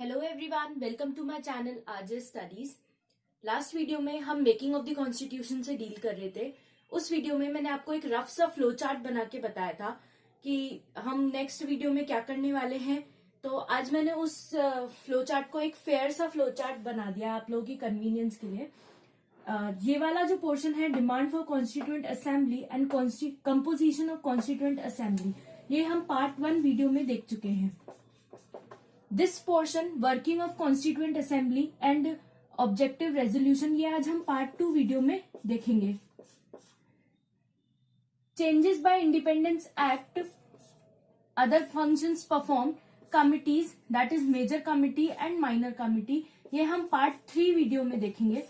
Hello everyone, welcome to my channel RJ studies. Last video में हम making of the constitution से deal कर रहे थे। उस वीडियो में मैंने आपको एक रफ सा फ्लो चार्ट बना के बताया था कि हम नेक्स्ट वीडियो में क्या करने वाले हैं। तो आज मैंने उस फ्लो चार्ट को एक फेयर सा फ्लो चार्ट बना दिया आप लोगों की कन्वीनियंस के लिए। ये वाला जो पोर्शन है, demand for constituent assembly and composition of constituent assembly, ये हम पार्ट 1 वीडियो में देख चुके हैं। This portion, working of constituent assembly and objective resolution, ये आज हम पार्ट 2 वीडियो में देखेंगे। Changes by independence act, other functions perform, committees that is major committee and minor committee, ये हम पार्ट 3 वीडियो में देखेंगे।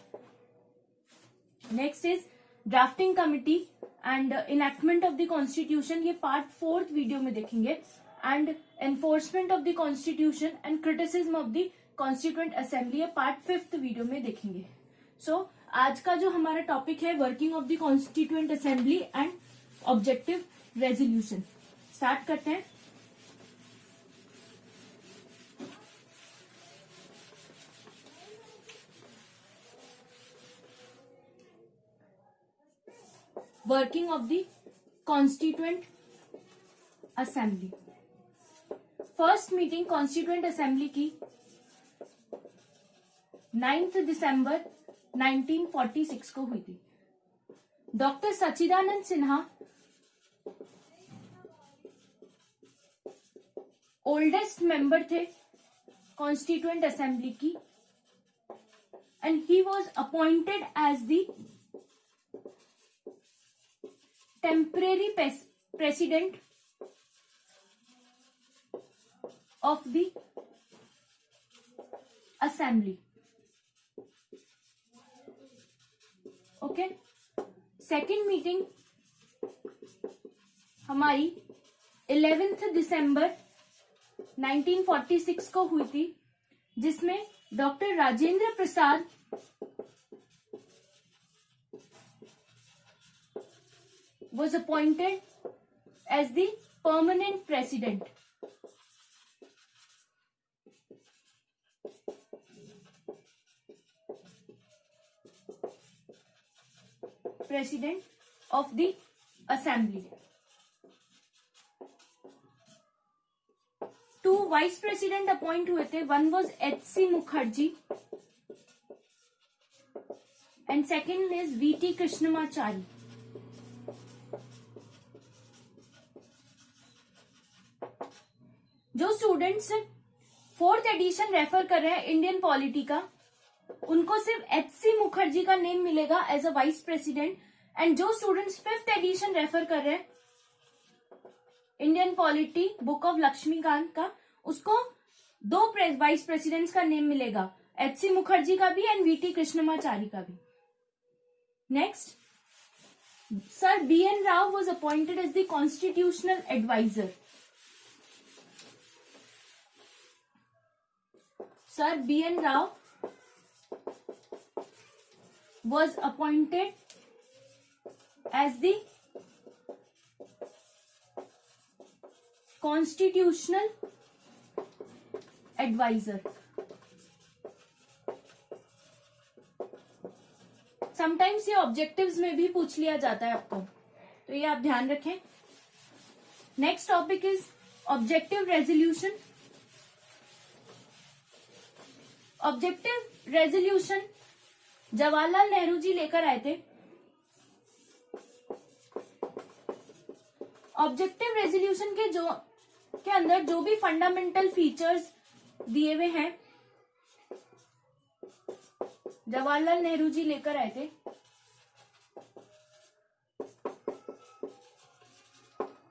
Next is drafting committee and enactment of the constitution, ये पार्ट 4 वीडियो में देखेंगे। And enforcement of the constitution and criticism of the constituent assembly, ये part 5 video में देखेंगे। सो आज का जो हमारा टॉपिक है, working of the constituent assembly and objective resolution. Start करते हैं। Working of the constituent assembly. First meeting constituent assembly की 9 दिसंबर 1946 को हुई थी। डॉक्टर सच्चिदानंद सिन्हा ओल्डेस्ट मेंबर थे कॉन्स्टिट्यूएंट असेंबली की, and he was appointed as the temporary president of the assembly. Okay, second meeting हमारी 11 दिसंबर 1946 को हुई थी, जिसमें doctor Rajendra Prasad was appointed as the permanent president. President of the Assembly. 2 vice president appoint हुए थे। One was H.C. Mukherjee and second is V.T. Krishnamachari. जो students 4th addition refer कर रहे हैं इंडियन पॉलिटी का, उनको सिर्फ H.C. मुखर्जी का नेम मिलेगा as a vice president. And जो स्टूडेंट्स 5th एडिशन रेफर कर रहे हैं Indian polity book of Laxmikanth का, उसको 2 वाइस प्रेसिडेंट्स का नेम मिलेगा, H.C. मुखर्जी का भी एंड V.T. कृष्णमाचारी का भी। Next, sir B.N. Rao was appointed as the constitutional advisor. Sir B.N. Rao was appointed as the constitutional advisor. Sometimes ये ऑब्जेक्टिव्स में भी पूछ लिया जाता है आपको, तो ये आप ध्यान रखें। Next topic is objective resolution. Objective resolution Jawaharlal Nehru ji लेकर आए थे। ऑब्जेक्टिव रेजोल्यूशन के अंदर जो भी फंडामेंटल फीचर्स दिए हुए हैं, जवाहरलाल नेहरू जी लेकर आए थे।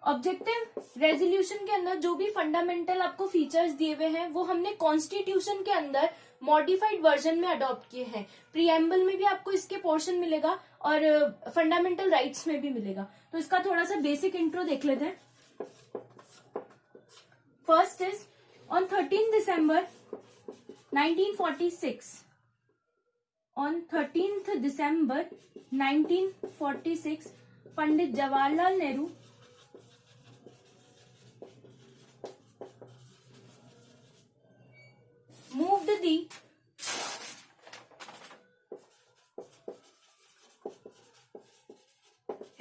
ऑब्जेक्टिव रेजोल्यूशन के अंदर जो भी फंडामेंटल आपको फीचर्स दिए हुए हैं, वो हमने कॉन्स्टिट्यूशन के अंदर मॉडिफाइड वर्जन में अडॉप्ट किए हैं। प्रीएम्बल में भी आपको इसके पोर्शन मिलेगा और फंडामेंटल राइट्स में भी मिलेगा। तो इसका थोड़ा सा बेसिक इंट्रो देख लेते हैं। First is on 13 December 1946। On 13 December 1946 Pandit Jawaharlal Nehru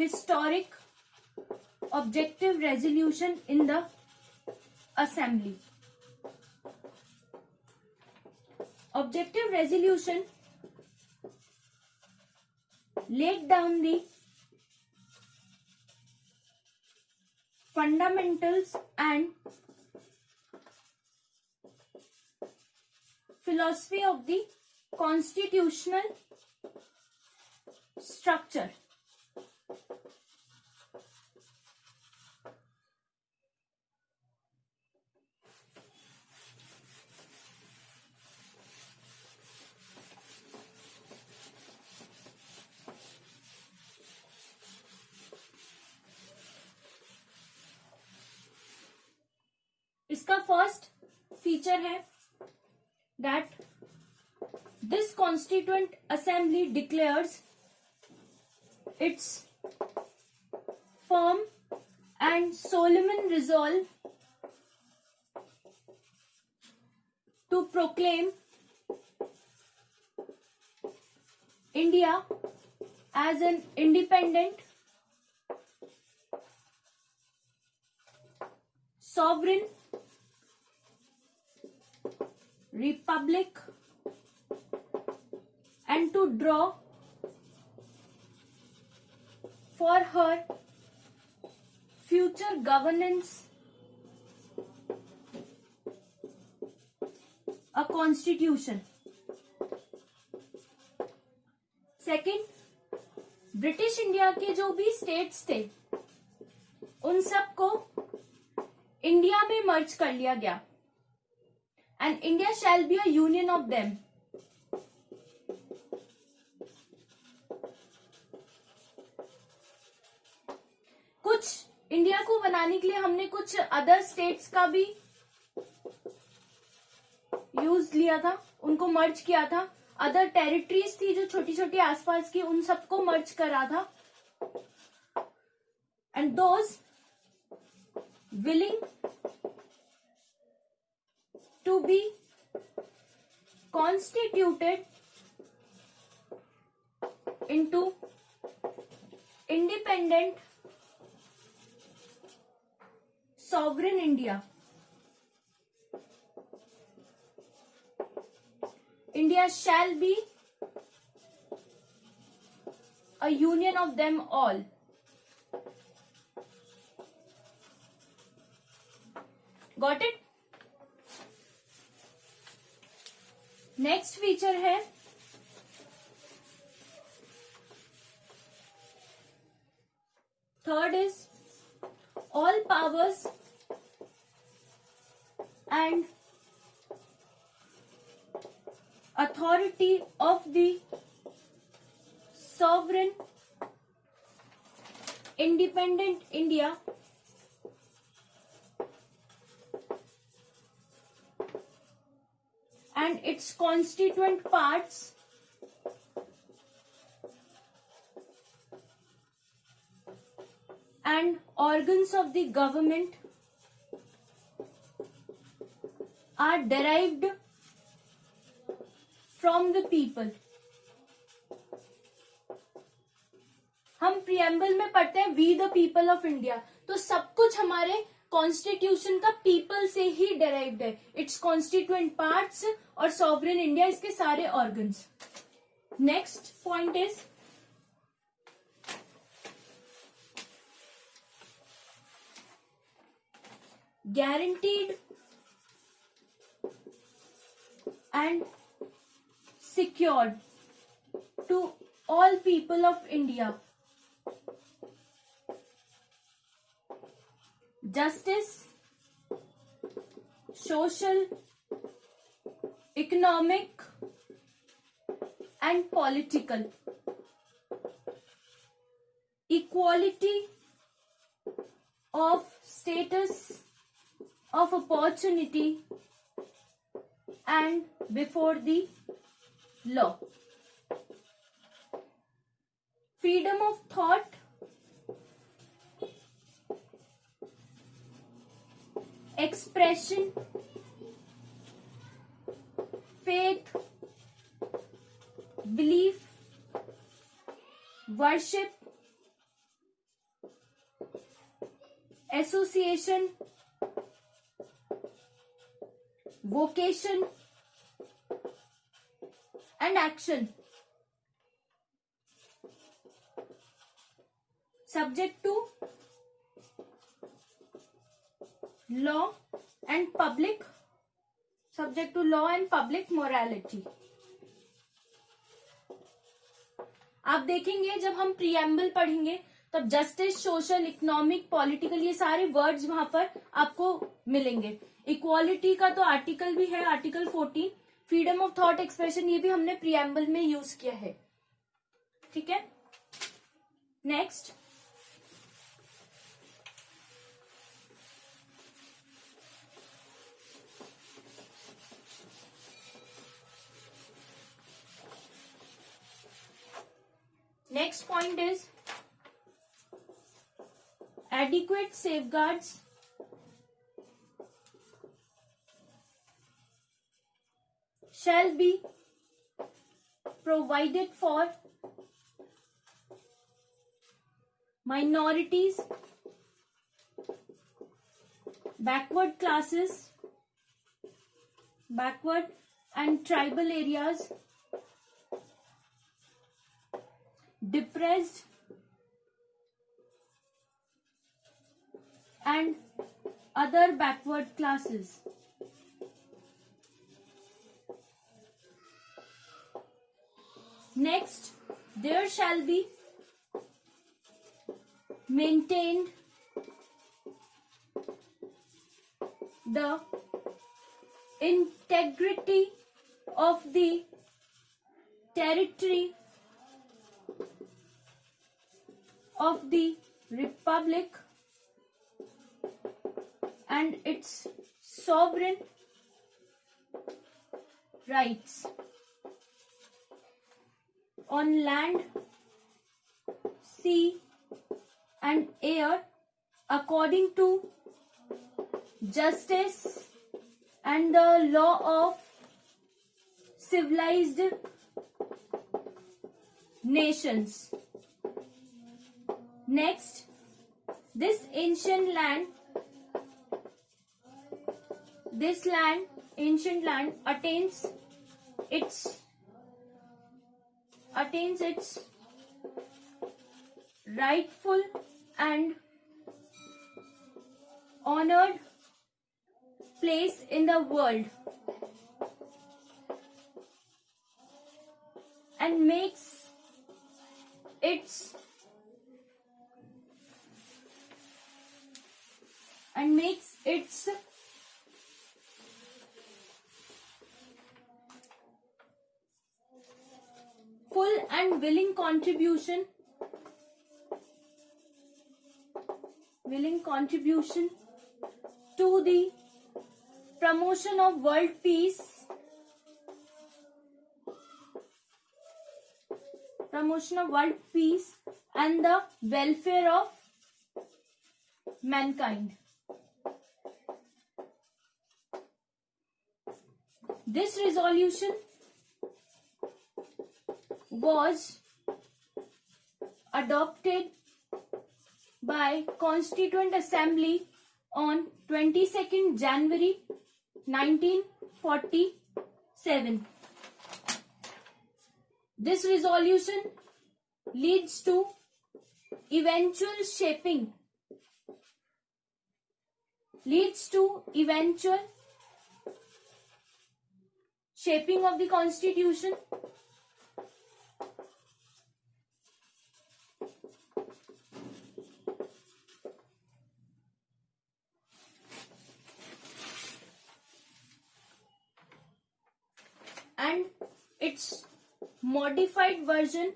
historic objective resolution in the assembly. Objective resolution laid down the fundamentals and philosophy of the constitutional structure. इसका फर्स्ट फीचर है that this constituent assembly declares its firm and solemn resolve to proclaim India as an independent, sovereign republic and to draw for her future governance a constitution. Second, British India के जो भी states थे उन सबको India में मर्ज कर लिया गया and India shall be a union of them. कुछ इंडिया को बनाने के लिए हमने कुछ अदर स्टेट्स का भी यूज लिया था, उनको मर्ज किया था. अदर टेरिटरीज थी जो छोटी छोटी आसपास की, उन सबको मर्ज करा था. And those willing to be constituted into independent sovereign India. India shall be a union of them all. Got it? Next feature है third is all powers and authority of the sovereign independent India and its constituent parts and organs of the government are derived from the people. हम preamble में पढ़ते हैं we the people of India, तो सब कुछ हमारे constitution का people से ही डेराइव्ड है. इट्स कॉन्स्टिट्यूएंट पार्ट्स और सॉवरेन इंडिया इसके सारे organs. Next point is guaranteed and secured to all people of India justice, social, economic and political equality of status, of opportunity and before the law, freedom of thought, expression, faith, belief, worship association, vocation and action, subject to law and public, subject to law and public morality. आप देखेंगे जब हम preamble पढ़ेंगे तब justice, social, economic, political, ये सारे words वहां पर आपको मिलेंगे। इक्वालिटी का तो आर्टिकल भी है, article 14, freedom of thought expression, ये भी हमने प्रीएम्बल में यूज किया है। ठीक है, next next point is adequate safeguards shall be provided for minorities, backward classes, backward and tribal areas, depressed and other backward classes. Next, there shall be maintained the integrity of the territory of the Republic and its sovereign rights on land, sea and air according to justice and the law of civilized nations. Next, this ancient land attains its rightful and honored place in the world and makes its full and willing contribution to the promotion of world peace, and the welfare of mankind. This resolution was adopted by Constituent Assembly on 22nd January 1947. This resolution leads to eventual shaping of the Constitution and its modified version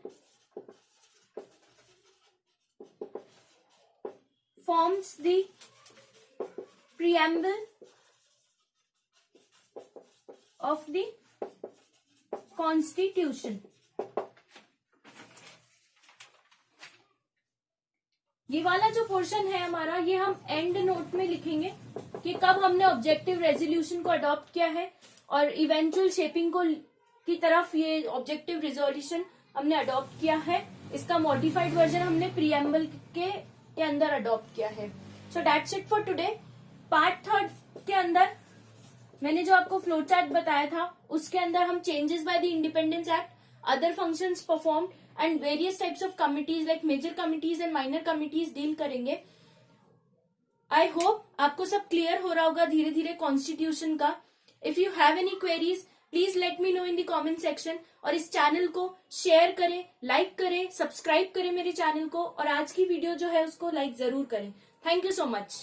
forms the preamble of the Constitution. ये वाला जो portion है हमारा, ये हम and note में लिखेंगे कि कब हमने ऑब्जेक्टिव रेजोल्यूशन को अडॉप्ट किया है और इवेंचुअल शेपिंग को की तरफ ये ऑब्जेक्टिव रेजोल्यूशन हमने अडॉप्ट किया है। इसका मॉडिफाइड वर्जन हमने प्रीएम्बल के अंदर अडॉप्ट किया है। So that's it for today. Part 3 के अंदर मैंने जो आपको फ्लो चार्ट बताया था उसके अंदर हम changes by the independence act, other functions performed and various types of committees like major committees and minor committees deal करेंगे। आई होप आपको सब क्लियर हो रहा होगा धीरे धीरे कॉन्स्टिट्यूशन का। If you have any queries please let me know in the comment section, और इस चैनल को शेयर करें, लाइक करें, सब्सक्राइब करें मेरे चैनल को, और आज की वीडियो जो है उसको लाइक जरूर करें। Thank you so much.